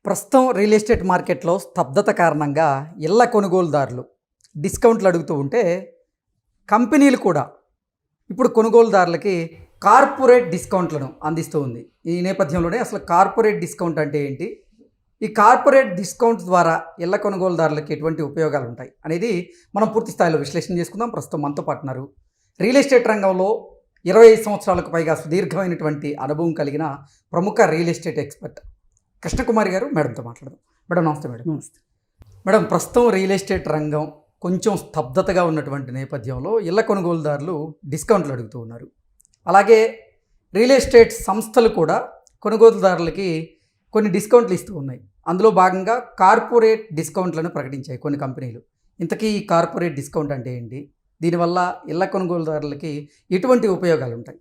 ప్రస్తుతం real estate మార్కెట్లో స్తబ్దత కారణంగా ఇళ్ల కొనుగోలుదారులు డిస్కౌంట్లు అడుగుతూ ఉంటే కంపెనీలు కూడా ఇప్పుడు కొనుగోలుదారులకి కార్పొరేట్ డిస్కౌంట్లను అందిస్తూ ఉంది. ఈ నేపథ్యంలోనే అసలు కార్పొరేట్ డిస్కౌంట్ అంటే ఏంటి, ఈ కార్పొరేట్ డిస్కౌంట్ ద్వారా ఇళ్ల కొనుగోలుదారులకి ఎటువంటి ఉపయోగాలు ఉంటాయి అనేది మనం పూర్తి స్థాయిలో విశ్లేషణ చేసుకుందాం. ప్రస్తుతం మనతో పాటున్నారు రియల్ ఎస్టేట్ రంగంలో 25 సంవత్సరాలకు పైగా సుదీర్ఘమైనటువంటి అనుభవం కలిగిన ప్రముఖ రియల్ ఎస్టేట్ ఎక్స్పర్ట్ కృష్ణకుమారి గారు. మేడంతో మాట్లాడదాం. మేడం నమస్తే. మేడం నమస్తే. మేడం, ప్రస్తుతం రియల్ ఎస్టేట్ రంగం కొంచెం స్తబ్దతగా ఉన్నటువంటి నేపథ్యంలో ఇళ్ల కొనుగోలుదారులు డిస్కౌంట్లు అడుగుతూ ఉన్నారు. అలాగే రియల్ ఎస్టేట్ సంస్థలు కూడా కొనుగోలుదారులకి కొన్ని డిస్కౌంట్లు ఇస్తూ ఉన్నాయి. అందులో భాగంగా కార్పొరేట్ డిస్కౌంట్లను ప్రకటించాయి కొన్ని కంపెనీలు. ఇంతకీ ఈ కార్పొరేట్ డిస్కౌంట్ అంటే ఏంటి, దీనివల్ల ఇళ్ల కొనుగోలుదారులకి ఎటువంటి ఉపయోగాలు ఉంటాయి?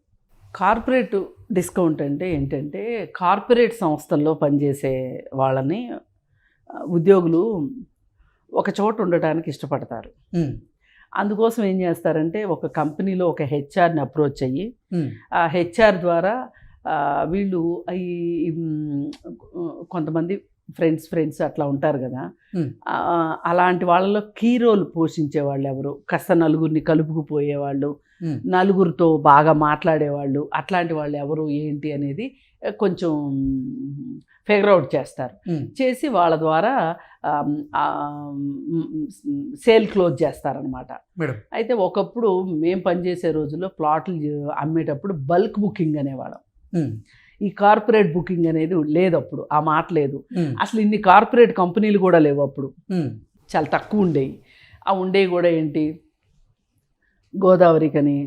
కార్పొరేట్ డిస్కౌంట్ అంటే ఏంటంటే, కార్పొరేట్ సంస్థల్లో పనిచేసే వాళ్ళని ఉద్యోగులు ఒక చోట ఉండటానికి ఇష్టపడతారు. అందుకోసం ఏం చేస్తారంటే, ఒక కంపెనీలో ఒక హెచ్ఆర్ని అప్రోచ్ అయ్యి ఆ హెచ్ఆర్ ద్వారా వీళ్ళు కొంతమంది ఫ్రెండ్స్ అట్లా ఉంటారు కదా, అలాంటి వాళ్ళలో కీ రోల్ పోషించే వాళ్ళు ఎవరు, కాస్త నలుగురిని కలుపుకుపోయేవాళ్ళు, నలుగురితో బాగా మాట్లాడేవాళ్ళు, అట్లాంటి వాళ్ళు ఎవరు ఏంటి అనేది కొంచెం ఫిగర్ అవుట్ చేస్తారు. చేసి వాళ్ళ ద్వారా సేల్ క్లోజ్ చేస్తారనమాట. అయితే ఒకప్పుడు మేము పనిచేసే రోజుల్లో ప్లాట్లు అమ్మేటప్పుడు బల్క్ బుకింగ్ అనేవాళ్ళం. ఈ కార్పొరేట్ బుకింగ్ అనేది లేదు అప్పుడు, ఆ మాట లేదు. అసలు ఇన్ని కార్పొరేట్ కంపెనీలు కూడా లేవు అప్పుడు, చాలా తక్కువ ఉండేవి. ఆ ఉండేవి కూడా ఏంటి, గోదావరికని,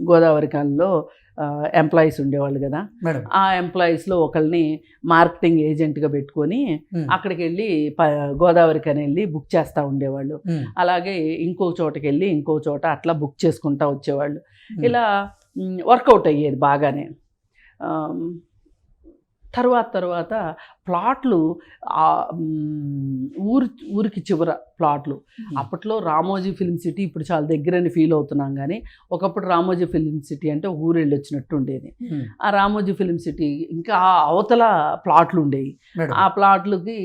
గోదావరికన్లో ఎంప్లాయీస్ ఉండేవాళ్ళు కదా, ఆ ఎంప్లాయీస్లో ఒకరిని మార్కెటింగ్ ఏజెంట్గా పెట్టుకొని అక్కడికి వెళ్ళి గోదావరికని వెళ్ళి బుక్ చేస్తూ ఉండేవాళ్ళు. అలాగే ఇంకో చోటకి వెళ్ళి ఇంకో చోట అట్లా బుక్ చేసుకుంటూ వచ్చేవాళ్ళు. ఇలా వర్కౌట్ అయ్యేది బాగానే. తర్వాత ప్లాట్లు ఊరికి చివర ప్లాట్లు. అప్పట్లో రామోజీ ఫిల్మ్ సిటీ ఇప్పుడు చాలా దగ్గరని ఫీల్ అవుతున్నాం, కానీ ఒకప్పుడు రామోజీ ఫిల్మ్ సిటీ అంటే ఊరు వెళ్ళి వచ్చినట్టు ఉండేది. ఆ రామోజీ ఫిల్మ్ సిటీ ఇంకా అవతల ప్లాట్లు ఉండేవి. ఆ ప్లాట్లకి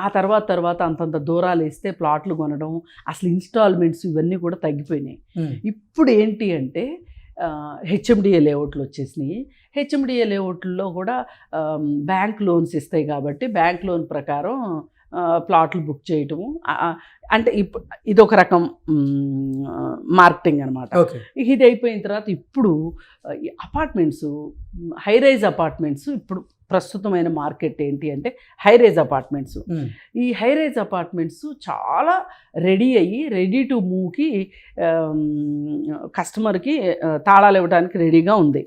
ఆ తర్వాత అంతంత దూరాలు వేస్తే ప్లాట్లు కొనడం, అసలు ఇన్స్టాల్మెంట్స్ ఇవన్నీ కూడా తగ్గిపోయినాయి. ఇప్పుడు ఏంటి అంటే హెచ్ఎండిఏ లేఅవుట్లు వచ్చేసినాయి. హెచ్ఎండిఏ లేఅవుట్లో కూడా బ్యాంక్ లోన్స్ ఇస్తాయి కాబట్టి బ్యాంక్ లోన్ ప్రకారం ప్లాట్లు బుక్ చేయటము, అంటే ఇప్పుడు ఇదొక రకం మార్కెటింగ్ అనమాట. ఇది అయిపోయిన తర్వాత ఇప్పుడు అపార్ట్మెంట్స్, హైరైజ్ అపార్ట్మెంట్స్, ఇప్పుడు ప్రస్తుతమైన మార్కెట్ ఏంటి అంటే హైరైజ్ అపార్ట్మెంట్స్. ఈ హైరైజ్ అపార్ట్మెంట్స్ చాలా రెడీ టు మూవ్కి కస్టమర్కి తాళాలు ఇవ్వడానికి రెడీగా ఉంది.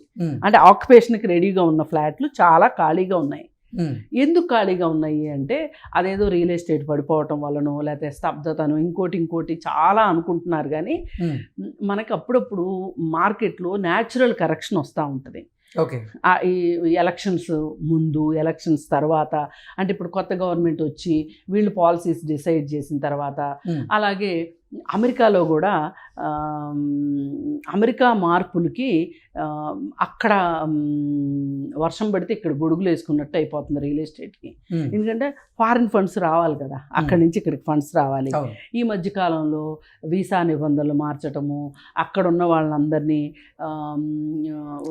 అంటే ఆక్యుపేషన్కి రెడీగా ఉన్న ఫ్లాట్లు చాలా ఖాళీగా ఉన్నాయి. ఎందుకు ఖాళీగా ఉన్నాయి అంటే, అదేదో రియల్ ఎస్టేట్ పడిపోవటం వలనో లేకపోతే స్తబ్దతను ఇంకోటి చాలా అనుకుంటున్నారు. కానీ మనకి అప్పుడప్పుడు మార్కెట్లో న్యాచురల్ కరెక్షన్ వస్తూ ఉంటుంది. ఈ ఎలక్షన్స్ ముందు, ఎలక్షన్స్ తర్వాత, అంటే ఇప్పుడు కొత్త గవర్నమెంట్ వచ్చి వీళ్ళు పాలసీస్ డిసైడ్ చేసిన తర్వాత, అలాగే అమెరికాలో కూడా అమెరికా మార్పులకి అక్కడ వర్షం పడితే ఇక్కడ గొడుగులు వేసుకున్నట్టు అయిపోతుంది రియల్ ఎస్టేట్కి. ఎందుకంటే ఫారిన్ ఫండ్స్ రావాలి కదా, అక్కడి నుంచి ఇక్కడికి ఫండ్స్ రావాలి. ఈ మధ్యకాలంలో వీసా నిబంధనలు మార్చటము, అక్కడ ఉన్న వాళ్ళందరినీ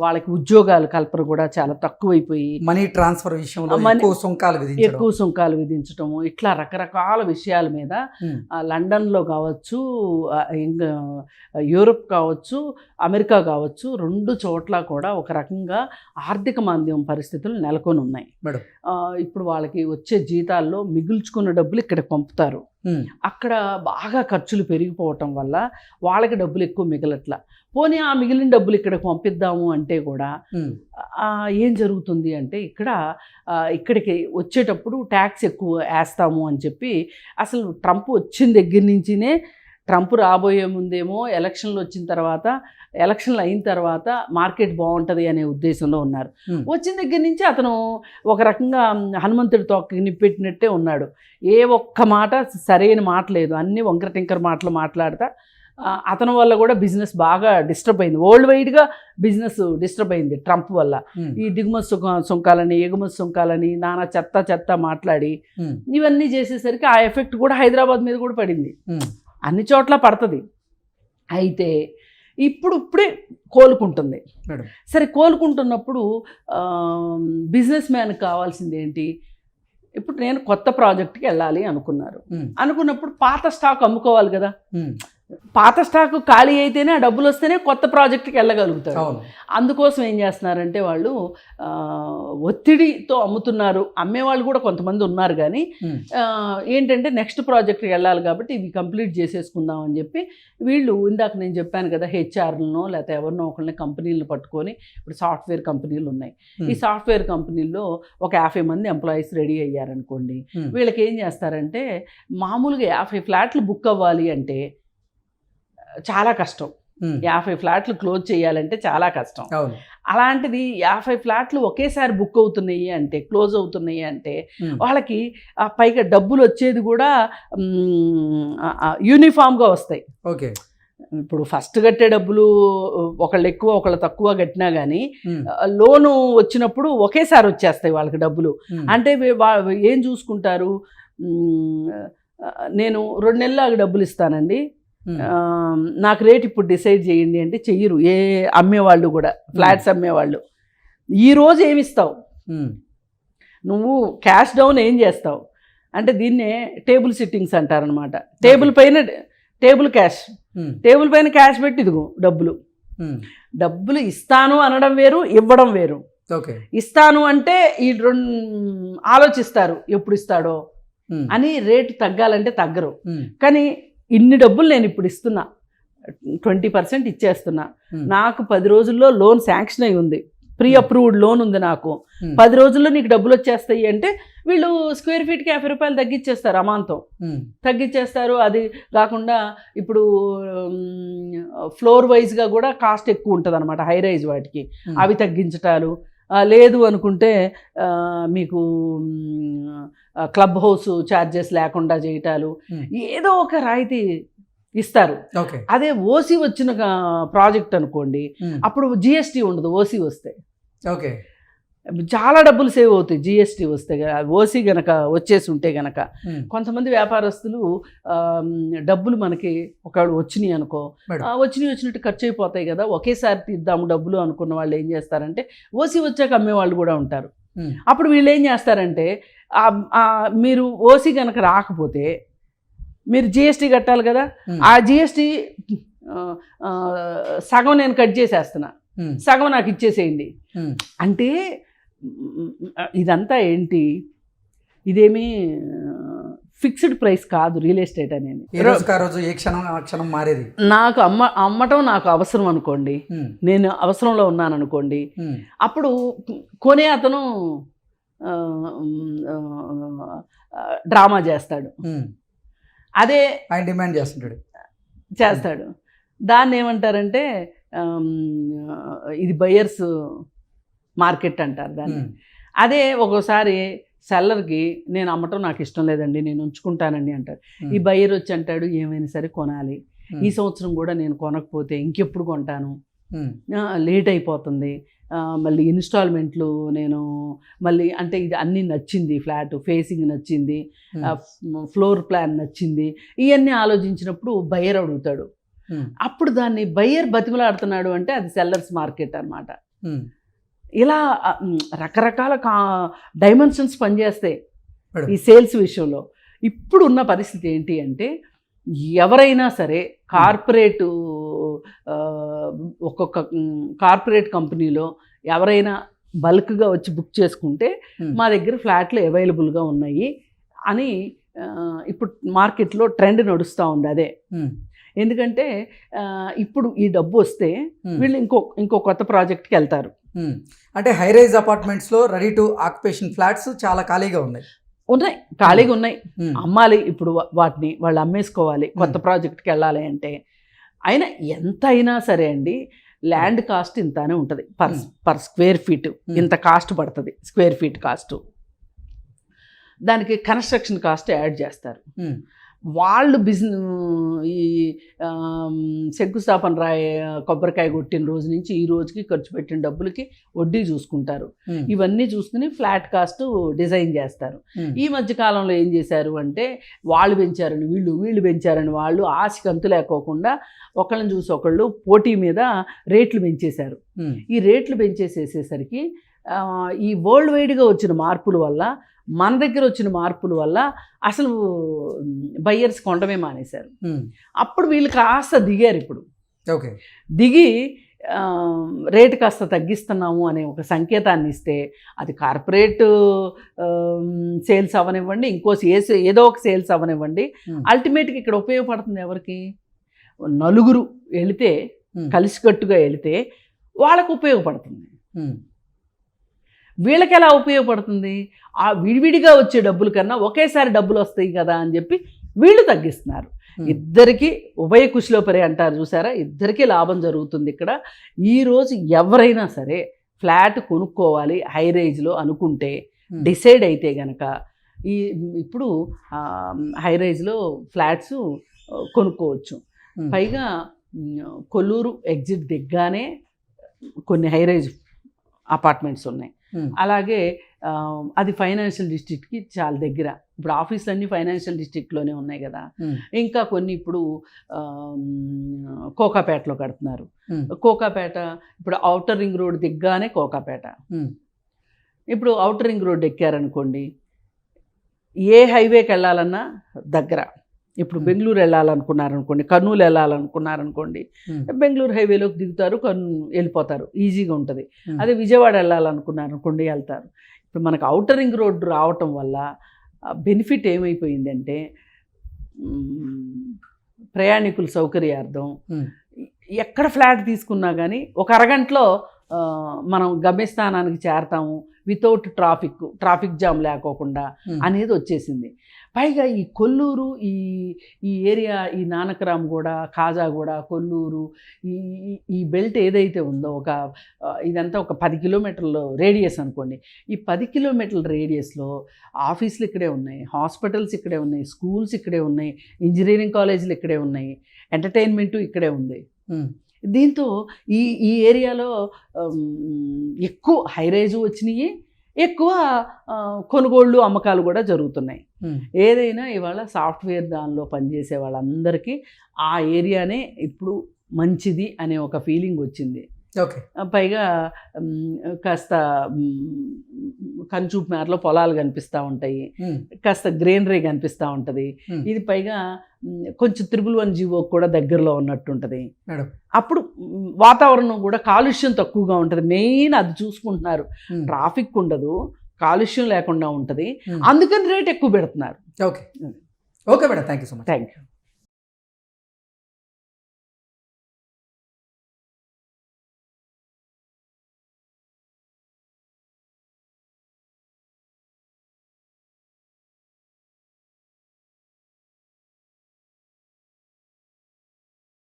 వాళ్ళకి ఉద్యోగాలు కల్పన కూడా చాలా తక్కువైపోయి మనీ ట్రాన్స్ఫర్ విషయంలో ఎక్కువ సుంకాలు విధించటము, ఇట్లా రకరకాల విషయాల మీద లండన్లో కావచ్చు, ఇంకా యూరోప్ కావచ్చు, అమెరికా కావచ్చు, 2 చోట్ల కూడా ఒక రకంగా ఆర్థిక మాంద్యం పరిస్థితులు నెలకొని ఉన్నాయి. ఇప్పుడు వాళ్ళకి వచ్చే జీతాల్లో మిగుల్చుకున్న డబ్బులు ఇక్కడ పంపుతారు. అక్కడ బాగా ఖర్చులు పెరిగిపోవటం వల్ల వాళ్ళకి డబ్బులు ఎక్కువ మిగలట్లా. పోనీ ఆ మిగిలిన డబ్బులు ఇక్కడికి పంపిద్దాము అంటే కూడా ఏం జరుగుతుంది అంటే, ఇక్కడికి వచ్చేటప్పుడు ట్యాక్స్ ఎక్కువ వేస్తాము అని చెప్పి, అసలు ట్రంప్ వచ్చిన దగ్గర నుంచినే, ట్రంప్ రాబోయే ముందేమో ఎలక్షన్లు వచ్చిన తర్వాత, ఎలక్షన్లు అయిన తర్వాత మార్కెట్ బాగుంటుంది అనే ఉద్దేశంలో ఉన్నారు. వచ్చిన దగ్గర నుంచి అతను ఒక రకంగా హనుమంతుడి తోకని పెట్టినట్టే ఉన్నాడు. ఏ ఒక్క మాట సరైన మాట లేదు, అన్నీ వంకర టింకర మాటలు మాట్లాడతా అతని వల్ల కూడా బిజినెస్ బాగా డిస్టర్బ్ అయింది. వరల్డ్ వైడ్గా బిజినెస్ డిస్టర్బ్ అయింది ట్రంప్ వల్ల. ఈ దిగుమతి సుంకాలని ఎగుమతి సుంకాలని నానా చెత్త మాట్లాడి ఇవన్నీ చేసేసరికి ఆ ఎఫెక్ట్ కూడా హైదరాబాద్ మీద కూడా పడింది. అన్ని చోట్ల పడుతుంది. అయితే ఇప్పుడే కోలుకుంటుంది. సరే, కోలుకుంటున్నప్పుడు బిజినెస్ మ్యాన్కి కావాల్సింది ఏంటి? ఇప్పుడు నేను కొత్త ప్రాజెక్ట్కి వెళ్ళాలి అనుకున్నప్పుడు పాత స్టాక్ అమ్ముకోవాలి కదా. పాత స్టాక్ ఖాళీ అయితేనే ఆ డబ్బులు వస్తేనే కొత్త ప్రాజెక్ట్కి వెళ్ళగలుగుతారు. అందుకోసం ఏం చేస్తున్నారంటే వాళ్ళు ఒత్తిడితో అమ్ముతున్నారు. అమ్మేవాళ్ళు కూడా కొంతమంది ఉన్నారు, కానీ ఏంటంటే నెక్స్ట్ ప్రాజెక్ట్కి వెళ్ళాలి కాబట్టి ఇవి కంప్లీట్ చేసేసుకుందాం అని చెప్పి వీళ్ళు, ఇందాక నేను చెప్పాను కదా, హెచ్ఆర్లనో లేకపోతే ఎవరినో ఒకరిని కంపెనీలను పట్టుకొని, ఇప్పుడు సాఫ్ట్వేర్ కంపెనీలు ఉన్నాయి. ఈ సాఫ్ట్వేర్ కంపెనీల్లో ఒక 50 మంది ఎంప్లాయీస్ రెడీ అయ్యారనుకోండి, వీళ్ళకి ఏం చేస్తారంటే మామూలుగా 50 ఫ్లాట్లు బుక్ అవ్వాలి అంటే చాలా కష్టం. 50 ఫ్లాట్లు క్లోజ్ చేయాలంటే చాలా కష్టం. అలాంటిది 50 ఫ్లాట్లు ఒకేసారి బుక్ అవుతున్నాయి అంటే, క్లోజ్ అవుతున్నాయి అంటే వాళ్ళకి పైగా డబ్బులు వచ్చేది కూడా యూనిఫామ్గా వస్తాయి. ఓకే, ఇప్పుడు ఫస్ట్ కట్టే డబ్బులు ఒకళ్ళు ఎక్కువ ఒకళ్ళు తక్కువ కట్టినా కానీ లోను వచ్చినప్పుడు ఒకేసారి వచ్చేస్తాయి వాళ్ళకి డబ్బులు. అంటే ఏం చూసుకుంటారు, నేను 2 నెలలు డబ్బులు ఇస్తానండి, నాకు రేట్ ఇప్పుడు డిసైడ్ చేయండి అంటే చెయ్యరు. ఏ అమ్మేవాళ్ళు కూడా, ఫ్లాట్స్ అమ్మేవాళ్ళు, ఈరోజు ఏమిస్తావు నువ్వు, క్యాష్ డౌన్ ఏం చేస్తావు అంటే దీన్నే టేబుల్ సిట్టింగ్స్ అంటారనమాట. టేబుల్ పైన క్యాష్ పెట్టి ఇదిగో డబ్బులు ఇస్తాను అనడం వేరు, ఇవ్వడం వేరు. ఇస్తాను అంటే ఈ 2 ఆలోచిస్తారు ఎప్పుడు ఇస్తాడో అని, రేటు తగ్గాలంటే తగ్గరు. కానీ ఇన్ని డబ్బులు నేను ఇప్పుడు ఇస్తున్నా, 20% ఇచ్చేస్తున్నా, నాకు 10 రోజుల్లో లోన్ శాంక్షన్ అయి ఉంది, ప్రీ అప్రూవ్డ్ లోన్ ఉంది, నాకు 10 రోజుల్లో నీకు డబ్బులు వచ్చేస్తాయి అంటే వీళ్ళు స్క్వేర్ ఫీట్కి 50 రూపాయలు తగ్గించేస్తారు, అమాంతం తగ్గించేస్తారు. అది కాకుండా ఇప్పుడు ఫ్లోర్ వైజ్గా కూడా కాస్ట్ ఎక్కువ ఉంటుంది అనమాట, హై రైజ్ వాటికి, అవి తగ్గించటాలు. లేదు అనుకుంటే మీకు క్లబ్ హౌస్ ఛార్జెస్ లేకుండా చేయటాలు, ఏదో ఒక రాయితీ ఇస్తారు. అదే ఓసీ వచ్చిన ప్రాజెక్ట్ అనుకోండి, అప్పుడు జిఎస్టీ ఉండదు. ఓసీ వస్తే చాలా డబ్బులు సేవ్ అవుతాయి జిఎస్టీ వస్తే. ఓసీ గనక వచ్చేసి ఉంటే గనక కొంతమంది వ్యాపారస్తులు డబ్బులు మనకి ఒకవేళ వచ్చినాయి అనుకో, వచ్చినట్టు ఖర్చు అయిపోతాయి కదా, ఒకేసారి తీద్దాము డబ్బులు అనుకున్న వాళ్ళు ఏం చేస్తారంటే ఓసీ వచ్చాక అమ్మే వాళ్ళు కూడా ఉంటారు. అప్పుడు వీళ్ళు ఏం చేస్తారంటే, మీరు ఓసీ కనుక రాకపోతే మీరు జిఎస్టీ కట్టాలి కదా, ఆ జిఎస్టీ సగం నేను కట్ చేసేస్తున్నా, సగం నాకు ఇచ్చేసేయండి అంటే. ఇదంతా ఏంటి, ఇదేమీ ఫిక్స్డ్ ప్రైస్ కాదు రియల్ ఎస్టేట్ అనేది. నాకు అమ్మటం నాకు అవసరం అనుకోండి, నేను అవసరంలో ఉన్నాను అనుకోండి, అప్పుడు కొనే అతను డ్రామా చేస్తాడు, అదే ఆయన డిమాండ్ చేస్తాడు. దాన్ని ఏమంటారంటే ఇది బయర్స్ మార్కెట్ అంటారు దాన్ని. అదే ఒక్కోసారి సెల్లర్కి నేను అమ్మటం నాకు ఇష్టం లేదండి, నేను ఉంచుకుంటానండి అంటాడు. ఈ బయర్ వచ్చి అంటాడు ఏమైనా సరే కొనాలి, ఈ సంవత్సరం కూడా నేను కొనకపోతే ఇంకెప్పుడు కొంటాను, లేట్ అయిపోతుంది, మళ్ళీ ఇన్స్టాల్మెంట్లు నేను మళ్ళీ అంటే ఇది అన్నీ నచ్చింది, ఫ్లాట్ ఫేసింగ్ నచ్చింది, ఫ్లోర్ ప్లాన్ నచ్చింది, ఇవన్నీ ఆలోచించినప్పుడు బయర్ అడుగుతాడు. అప్పుడు దాన్ని బయర్ బతిమలాడుతున్నాడు అంటే అది సెల్లర్స్ మార్కెట్ అన్నమాట. ఇలా రకరకాల డైమెన్షన్స్ పనిచేస్తాయి ఈ సేల్స్ విషయంలో. ఇప్పుడు ఉన్న పరిస్థితి ఏంటి అంటే, ఎవరైనా సరే కార్పొరేట్ ఒక్కొక్క కార్పొరేట్ కంపెనీలో ఎవరైనా బల్క్గా వచ్చి బుక్ చేసుకుంటే మా దగ్గర ఫ్లాట్లు అవైలబుల్గా ఉన్నాయి అని ఇప్పుడు మార్కెట్లో ట్రెండ్ నడుస్తూ ఉంది. అదే ఎందుకంటే ఇప్పుడు ఈ డబ్బు వస్తే వీళ్ళు ఇంకో కొత్త ప్రాజెక్ట్కి వెళ్తారు. అంటే హై రైజ్ అపార్ట్మెంట్స్లో రెడీ టు ఆక్యుపేషన్ ఫ్లాట్స్ చాలా ఖాళీగా ఉన్నాయి, ఖాళీగా ఉన్నాయి. అమ్మాలి ఇప్పుడు వాటిని వాళ్ళు అమ్మేసుకోవాలి, కొత్త ప్రాజెక్ట్కి వెళ్ళాలి అంటే. అయినా ఎంత అయినా సరే అండి, ల్యాండ్ కాస్ట్ ఇంతనే ఉంటుంది పర్ స్క్వేర్ ఫీట్, ఇంత కాస్ట్ పడుతుంది స్క్వేర్ ఫీట్ కాస్ట్. దానికి కన్స్ట్రక్షన్ కాస్ట్ యాడ్ చేస్తారు. వాళ్ళు ఈ శంకుస్థాపన కొబ్బరికాయ కొట్టిన రోజు నుంచి ఈ రోజుకి ఖర్చు పెట్టిన డబ్బులకి వడ్డీ చూసుకుంటారు. ఇవన్నీ చూసుకుని ఫ్లాట్ కాస్ట్ డిజైన్ చేస్తారు. ఈ మధ్య కాలంలో ఏం చేశారు అంటే వాళ్ళు పెంచారని వీళ్ళు పెంచారని వాళ్ళు ఆశకి అంతు లేకోకుండా ఒకళ్ళని చూసి ఒకళ్ళు పోటీ మీద రేట్లు పెంచేశారు. ఈ రేట్లు పెంచేసేసేసరికి ఈ వరల్డ్ వైడ్గా వచ్చిన మార్పుల వల్ల, మన దగ్గర వచ్చిన మార్పుల వల్ల అసలు బయ్యర్స్ కొనడమే మానేశారు. అప్పుడు వీళ్ళు కాస్త దిగారు. ఇప్పుడు ఓకే, దిగి రేటు కాస్త తగ్గిస్తున్నాము అనే ఒక సంకేతాన్ని ఇస్తే అది కార్పొరేట్ సేల్స్ అవనివ్వండి, ఏదో ఒక సేల్స్ అవనివ్వండి, అల్టిమేట్గా ఇక్కడ ఉపయోగపడుతుంది ఎవరికి? నలుగురు వెళితే, కలిసికట్టుగా వెళితే వాళ్ళకు ఉపయోగపడుతుంది. వీళ్ళకి ఎలా ఉపయోగపడుతుంది? ఆ విడివిడిగా వచ్చే డబ్బుల కన్నా ఒకేసారి డబ్బులు వస్తాయి కదా అని చెప్పి వీళ్ళు తగ్గిస్తున్నారు. ఇద్దరికి ఉభయ కుశలోపరి అంటారు చూసారా, ఇద్దరికీ లాభం జరుగుతుంది ఇక్కడ. ఈరోజు ఎవరైనా సరే ఫ్లాట్ కొనుక్కోవాలి హై రేంజ్లో అనుకుంటే, డిసైడ్ అయితే గనక ఇప్పుడు హై రేంజ్లో ఫ్లాట్స్ కొనుక్కోవచ్చు. పైగా కొల్లూరు ఎగ్జిట్ దిగ్గానే కొన్ని హై రేంజ్ అపార్ట్మెంట్స్ ఉన్నాయి. అలాగే అది ఫైనాన్షియల్ డిస్ట్రిక్ట్కి చాలా దగ్గర. ఇప్పుడు ఆఫీసులన్నీ ఫైనాన్షియల్ డిస్ట్రిక్ట్లోనే ఉన్నాయి కదా. ఇంకా కొన్ని ఇప్పుడు కోకాపేటలో కడుతున్నారు. కోకాపేట ఇప్పుడు ఔటర్ రింగ్ రోడ్ దిగ్గానే కోకాపేట. ఇప్పుడు ఔటర్ రింగ్ రోడ్ ఎక్కారనుకోండి, ఏ హైవేకి వెళ్ళాలన్నా దగ్గర. ఇప్పుడు బెంగళూరు వెళ్ళాలనుకున్నారనుకోండి, కర్నూలు వెళ్ళాలనుకున్నారనుకోండి, బెంగళూరు హైవేలోకి దిగుతారు, వెళ్ళిపోతారు, ఈజీగా ఉంటుంది. అదే విజయవాడ వెళ్ళాలనుకున్నారనుకోండి, వెళ్తారు. ఇప్పుడు మనకు ఔటర్ రింగ్ రోడ్డు రావటం వల్ల బెనిఫిట్ ఏమైపోయిందంటే, ప్రయాణికుల సౌకర్యార్థం ఎక్కడ ఫ్లాట్ తీసుకున్నా కానీ ఒక అరగంటలో మనం గమ్యస్థానానికి చేరతాము వితౌట్ ట్రాఫిక్ జామ్ లేకోకుండా అనేది వచ్చేసింది. పైగా ఈ కొల్లూరు, ఈ ఏరియా, ఈ నానకరామ్గూడ, కాజాగూడ, కొల్లూరు, ఈ బెల్ట్ ఏదైతే ఉందో ఇదంతా ఒక 10 కిలోమీటర్ల రేడియస్ అనుకోండి. ఈ 10 కిలోమీటర్ల రేడియస్లో ఆఫీసులు ఇక్కడే ఉన్నాయి, హాస్పిటల్స్ ఇక్కడే ఉన్నాయి, స్కూల్స్ ఇక్కడే ఉన్నాయి, ఇంజనీరింగ్ కాలేజీలు ఇక్కడే ఉన్నాయి, ఎంటర్టైన్మెంటు ఇక్కడే ఉంది. దీంతో ఈ ఏరియాలో ఎక్కువ హైరేజు వచ్చినాయి, ఎక్కువ కొనుగోళ్ళు అమ్మకాలు కూడా జరుగుతున్నాయి. ఏదైనా ఇవాళ సాఫ్ట్వేర్ దానిలో పనిచేసే వాళ్ళందరికీ ఆ ఏరియానే ఇప్పుడు మంచిది అనే ఒక ఫీలింగ్ వచ్చింది. ఓకే, పైగా కాస్త కంచూపు మేరలో పొలాలు కనిపిస్తూ ఉంటాయి, కాస్త గ్రీనరీ కనిపిస్తూ ఉంటుంది. ఇది పైగా కొంచెం 111 జీవో కూడా దగ్గరలో ఉన్నట్టుంటుంది. అప్పుడు వాతావరణం కూడా కాలుష్యం తక్కువగా ఉంటుంది. మెయిన్ అది చూసుకుంటున్నారు. ట్రాఫిక్ ఉండదు, కాలుష్యం లేకుండా ఉంటుంది, అందుకని రేట్ ఎక్కువ పెడుతున్నారు. Okay okay madam, thank you so much. Thank you.